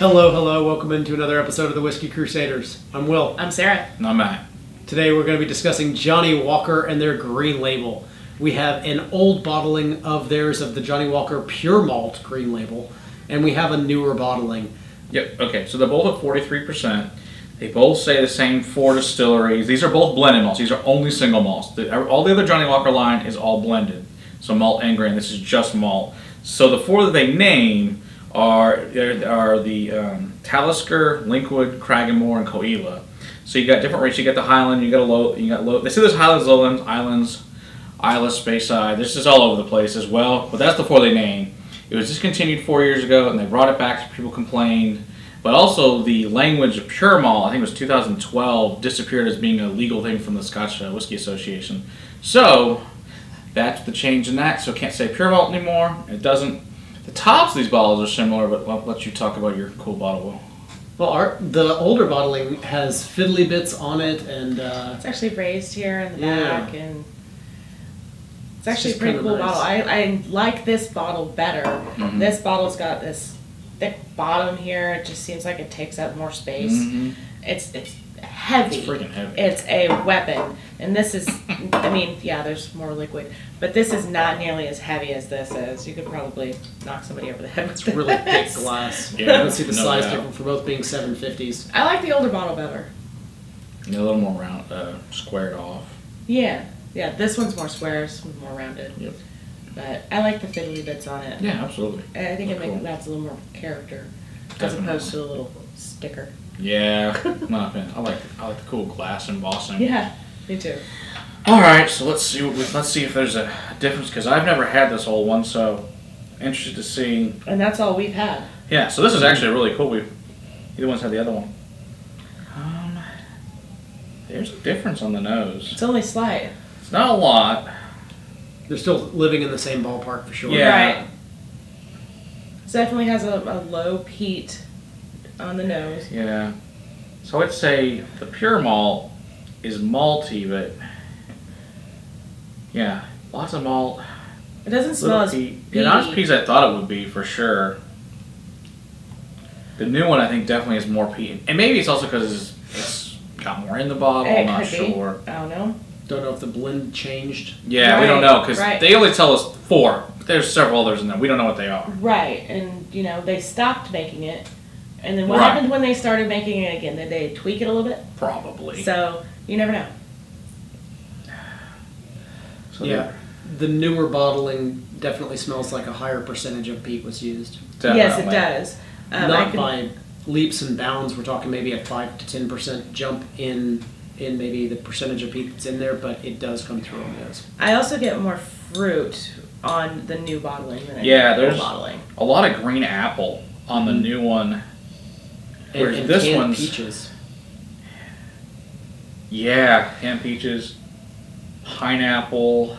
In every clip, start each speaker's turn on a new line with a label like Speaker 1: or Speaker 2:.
Speaker 1: Hello, hello. Welcome into another episode of the Whiskey Crusaders. I'm Will.
Speaker 2: I'm Sarah.
Speaker 3: And I'm Matt.
Speaker 1: Today we're going to be discussing Johnnie Walker and their Green Label. We have an old bottling of theirs of the Johnnie Walker Pure Malt Green Label, and we have a newer bottling.
Speaker 3: Yep, okay, so they're both at 43%. They both say the same 4 distilleries. These are both blended malts. These are only single malts. All the other Johnnie Walker line is all blended. So malt and grain. This is just malt. So the 4 that they name are the Talisker, Linkwood, Cragganmore, and Coela. So you got different rates. You got the Highland, you got low. They say there's Highlands, Lowlands, Islands, Isla, Speyside. This is all over the place as well. But that's the 4 they name. It was discontinued 4 years ago, and they brought it back because people complained. But also the language of pure malt, I think it was 2012, disappeared as being a legal thing from the Scotch Whiskey Association. So that's the change in that. So it can't say pure malt anymore. It doesn't. The tops of these bottles are similar, but I'll let you talk about your cool bottle, Will.
Speaker 1: Well, the older bottling has fiddly bits on it, and
Speaker 2: It's actually raised here in the
Speaker 1: Yeah.
Speaker 2: back, and it's actually a
Speaker 1: just
Speaker 2: pretty
Speaker 1: kinda
Speaker 2: cool
Speaker 1: nice.
Speaker 2: bottle. I like this bottle better.
Speaker 3: Mhm.
Speaker 2: This bottle's got this thick bottom here. It just seems like it takes up more space.
Speaker 3: Mm-hmm.
Speaker 2: It's heavy.
Speaker 3: It's freaking heavy.
Speaker 2: It's a weapon, and this is. I mean, yeah, there's more liquid, but this is not nearly as heavy as this is. You could probably knock somebody over the head with
Speaker 1: it's
Speaker 2: this.
Speaker 1: really thick glass.
Speaker 3: Yeah,
Speaker 1: I can see the
Speaker 3: no
Speaker 1: size
Speaker 3: doubt.
Speaker 1: difference for both being 750s.
Speaker 2: I like the older bottle better.
Speaker 3: A little more round, squared off.
Speaker 2: Yeah, this one's more square, this one's more rounded.
Speaker 3: Yep.
Speaker 2: But I like the fiddly bits on it.
Speaker 3: Yeah, absolutely.
Speaker 2: I think it
Speaker 3: Cool.
Speaker 2: adds a little more character as
Speaker 3: Definitely.
Speaker 2: opposed to a little sticker.
Speaker 3: Yeah, not bad. I like the cool glass embossing.
Speaker 2: Yeah, me too.
Speaker 3: All right, so let's see if there's a difference because I've never had this old one, so interested to see.
Speaker 2: And that's all we've had.
Speaker 3: Yeah, so this is actually really cool. Either one's had the other one. There's a difference on the nose.
Speaker 2: It's only slight.
Speaker 3: It's not a lot.
Speaker 1: They're still living in the same ballpark for sure.
Speaker 3: Yeah.
Speaker 2: Right. It definitely has a low peat on the nose.
Speaker 3: Yeah. So I'd say the pure malt is malty, but yeah, lots of malt.
Speaker 2: It doesn't smell
Speaker 3: Little
Speaker 2: as
Speaker 3: peat.
Speaker 2: peaty.
Speaker 3: Yeah, not as peat as I thought it would be for sure. The new one I think definitely has more peat, and maybe it's also because it's got more in the bottle.
Speaker 2: It
Speaker 3: I'm not
Speaker 2: could be.
Speaker 3: sure.
Speaker 2: I don't know.
Speaker 1: Don't know if the blend changed.
Speaker 3: Yeah, we
Speaker 2: Right,
Speaker 3: don't know because
Speaker 2: right.
Speaker 3: they only tell us 4. But there's several others in there. We don't know what they are.
Speaker 2: Right, and they stopped making it. And then what
Speaker 3: Right.
Speaker 2: happened when they started making it again? Did they tweak it a little bit?
Speaker 3: Probably.
Speaker 2: So, you never know.
Speaker 3: So
Speaker 1: Yeah, the newer bottling definitely smells like a higher percentage of peat was used.
Speaker 2: Yes, it
Speaker 3: definitely.
Speaker 2: does. I
Speaker 1: Not
Speaker 2: can-
Speaker 1: by leaps and bounds. We're talking maybe a 5 to 10% jump in maybe the percentage of peat that's in there, but it does come through on those.
Speaker 2: I also get more fruit on the new bottling than I
Speaker 3: Yeah,
Speaker 2: get the old
Speaker 3: there's
Speaker 2: bottling.
Speaker 3: a lot of green apple on the new one. Whereas
Speaker 1: And
Speaker 3: this
Speaker 1: canned
Speaker 3: one's
Speaker 1: peaches.
Speaker 3: yeah, canned peaches, pineapple.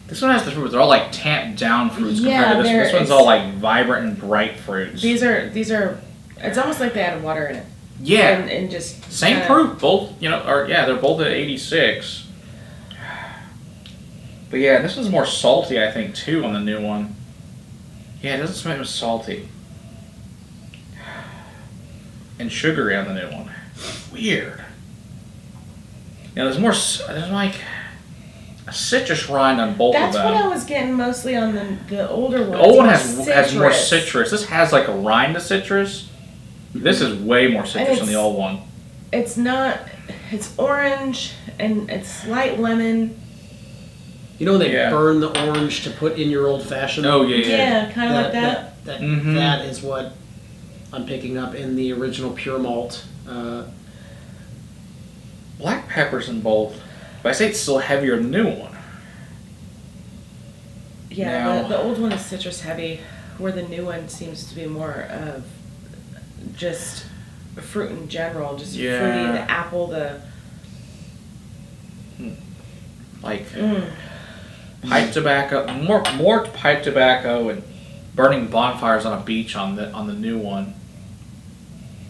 Speaker 3: This one has the fruit, but they're all like tamped down fruits
Speaker 2: Yeah,
Speaker 3: compared to this. This one's
Speaker 2: it's-
Speaker 3: all like vibrant and bright fruits.
Speaker 2: These are. It's almost like they added water in it.
Speaker 3: yeah,
Speaker 2: And just
Speaker 3: same
Speaker 2: kinda-
Speaker 3: proof. Both, they're both at 86. But yeah, this one's more salty, I think, too, on the new one. Yeah, it doesn't smell as salty. And sugary on the new one. Weird. Yeah, there's like a citrus rind on both
Speaker 2: That's
Speaker 3: of
Speaker 2: what
Speaker 3: them.
Speaker 2: I was getting mostly on the older one.
Speaker 3: The old one
Speaker 2: It's
Speaker 3: has more citrus. This has like a rind of citrus. This is way more citrus than the
Speaker 2: it's-
Speaker 3: old one.
Speaker 2: It's not. It's orange and it's light lemon.
Speaker 1: You know when they
Speaker 3: Yeah.
Speaker 1: burn the orange to put in your old fashioned?
Speaker 3: Oh yeah, yeah.
Speaker 2: Yeah, kind of like that.
Speaker 3: Mhm.
Speaker 1: That is what I'm picking up in the original pure malt.
Speaker 3: Black peppers in both. But I say it's still heavier than the new one.
Speaker 2: Yeah,
Speaker 3: Now-
Speaker 2: the old one is citrus heavy, where the new one seems to be more of just fruit in general, just
Speaker 3: Yeah.
Speaker 2: fruity. The apple, the
Speaker 3: Like pipe tobacco, more pipe tobacco and burning bonfires on a beach on the new one.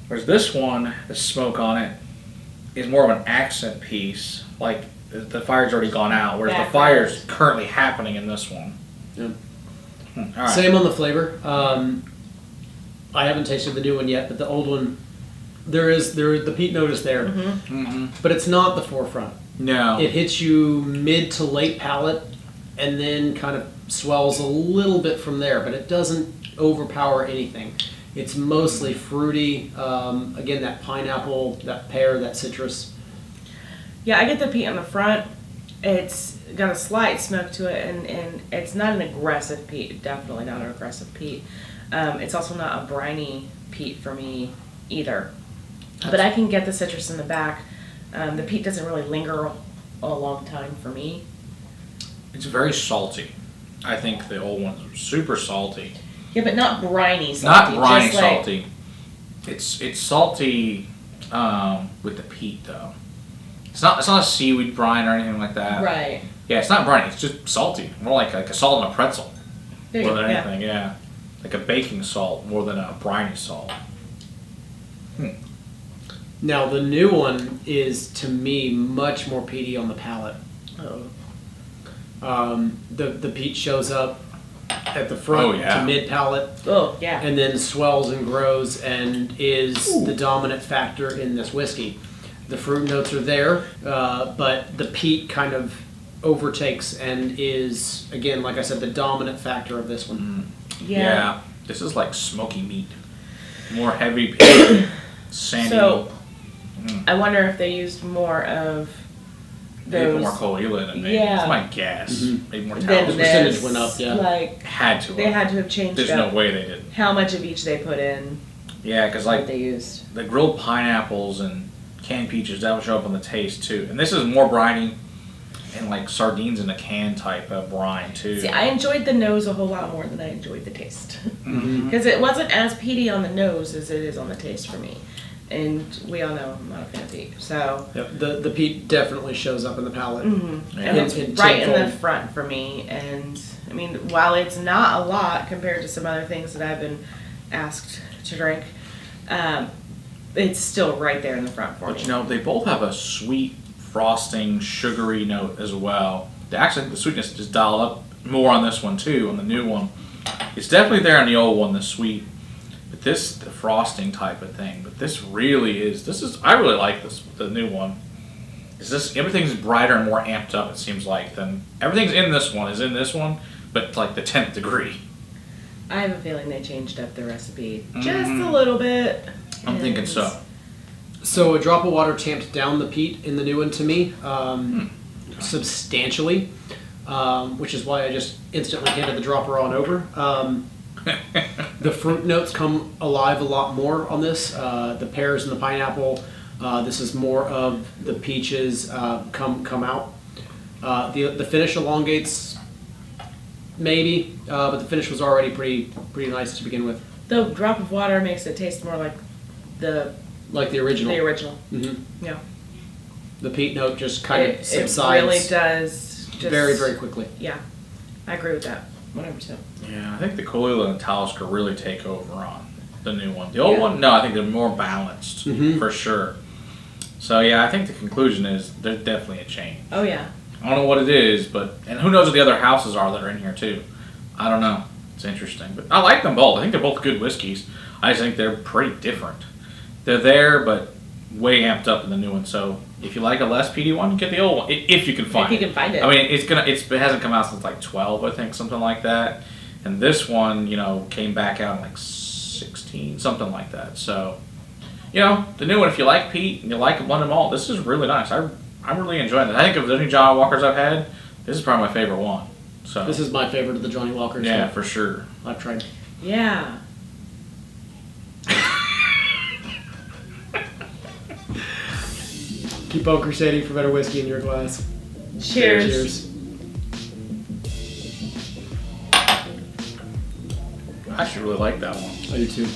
Speaker 3: Whereas this one, the smoke on it is more of an accent piece. Like the fire's already gone out, whereas the fire's currently happening in this one.
Speaker 1: Yeah.
Speaker 3: All right.
Speaker 1: Same on the flavor. I haven't tasted the new one yet, but the old one, the peat note is there, but it's not the forefront.
Speaker 3: No.
Speaker 1: It hits you mid to late palate, and then kind of swells a little bit from there, but it doesn't overpower anything. It's mostly fruity. Again, that pineapple, that pear, that citrus.
Speaker 2: Yeah, I get the peat on the front. It's got a slight smoke to it, and it's not an aggressive peat. Definitely not an aggressive peat. It's also not a briny peat for me either. But I can get the citrus in the back. The peat doesn't really linger a long time for me.
Speaker 3: It's very salty. I think the old ones are super salty.
Speaker 2: Yeah, but not briny salty.
Speaker 3: Not briny
Speaker 2: just like,
Speaker 3: salty. It's salty with the peat though. It's not a seaweed brine or anything like that.
Speaker 2: Right.
Speaker 3: Yeah, it's not briny. It's just salty. More like a salt in a pretzel.
Speaker 2: There
Speaker 3: More
Speaker 2: you
Speaker 3: than
Speaker 2: go,
Speaker 3: anything, yeah. Like a baking salt more than a briny salt.
Speaker 1: Now the new one is, to me, much more peaty on the palate. The peat shows up at the front to mid palate.
Speaker 2: Oh, yeah.
Speaker 1: And then swells and grows and is the dominant factor in this whiskey. The fruit notes are there, but the peat kind of overtakes and is, again, like I said, the dominant factor of this one.
Speaker 3: Yeah. This is like smoky meat. More heavy peat, sandy.
Speaker 2: So, I wonder if they used more of
Speaker 3: Maybe
Speaker 2: those.
Speaker 3: more Kahlua in it, maybe.
Speaker 2: Yeah.
Speaker 3: That's my guess. Maybe more
Speaker 2: Then
Speaker 3: tallow.
Speaker 1: The percentage went up, yeah.
Speaker 2: Like,
Speaker 3: Had to.
Speaker 2: they had to have changed
Speaker 3: There's
Speaker 2: up
Speaker 3: no way they did.
Speaker 2: how much of each they put in,
Speaker 3: Yeah, because
Speaker 2: what
Speaker 3: like
Speaker 2: they used.
Speaker 3: the grilled pineapples and canned peaches, that will show up on the taste too. And this is more briny and like sardines in a can type of brine too.
Speaker 2: See, I enjoyed the nose a whole lot more than I enjoyed the taste.
Speaker 3: Mm-hmm.
Speaker 2: Because it wasn't as peaty on the nose as it is on the taste for me. And we all know I'm not a fan of peat, so.
Speaker 1: Yep, the peat definitely shows up in the palate.
Speaker 2: Mm-hmm.
Speaker 3: Yeah.
Speaker 2: And it's
Speaker 1: In
Speaker 2: right in the
Speaker 1: tenfold.
Speaker 2: front for me. And I mean, while it's not a lot compared to some other things that I've been asked to drink, it's still right there in the front for
Speaker 3: But
Speaker 2: me.
Speaker 3: you know, they both have a sweet, frosting, sugary note as well. Actually, the sweetness is dialed up more on this one too, on the new one. It's definitely there on the old one, the sweet. But this, the frosting type of thing. But this really is, I really like this, the new one. Everything's brighter and more amped up, it seems like, than everything's in this one, but like the 10th degree.
Speaker 2: I have a feeling they changed up the recipe just a little bit.
Speaker 3: I'm thinking
Speaker 2: And-
Speaker 3: so.
Speaker 1: So a drop of water tamped down the peat in the new one to me substantially, which is why I just instantly handed the dropper on over. The fruit notes come alive a lot more on this. The pears and the pineapple. This is more of the peaches come out. The finish elongates, maybe, but the finish was already pretty nice to begin with,
Speaker 2: The drop of water makes it taste more like the
Speaker 1: like the original.
Speaker 2: Yeah.
Speaker 1: The peat note just kind of
Speaker 2: It
Speaker 1: subsides
Speaker 2: really does. Just,
Speaker 1: very, very quickly.
Speaker 2: Yeah, I agree with that. 100%.
Speaker 3: Yeah, I think the Kahlua and the Talisker really take over on the new one. The old one, no, I think they're more balanced, for sure. So yeah, I think the conclusion is there's definitely a change.
Speaker 2: Oh yeah.
Speaker 3: I don't know what it is, and who knows what the other houses are that are in here too. I don't know. It's interesting, but I like them both. I think they're both good whiskeys. I just think they're pretty different. They're there, but way amped up in the new one. So if you like a less peaty one, get the old one if you can find it.
Speaker 2: If you can find it.
Speaker 3: I mean, it hasn't come out since like 12, I think, something like that. And this one, came back out in like 16, something like that. So, the new one, if you like peat and you like a blended malt, this is really nice. I'm really enjoying it. I think of the new Johnnie Walkers I've had, this is probably my favorite one. So
Speaker 1: This is my favorite of the Johnnie Walkers.
Speaker 3: yeah,
Speaker 1: that
Speaker 3: for sure.
Speaker 1: I've tried.
Speaker 2: Yeah.
Speaker 1: Keep on crusading for better whiskey in your glass.
Speaker 2: Cheers.
Speaker 1: Cheers.
Speaker 3: I actually really like that one.
Speaker 1: I do too.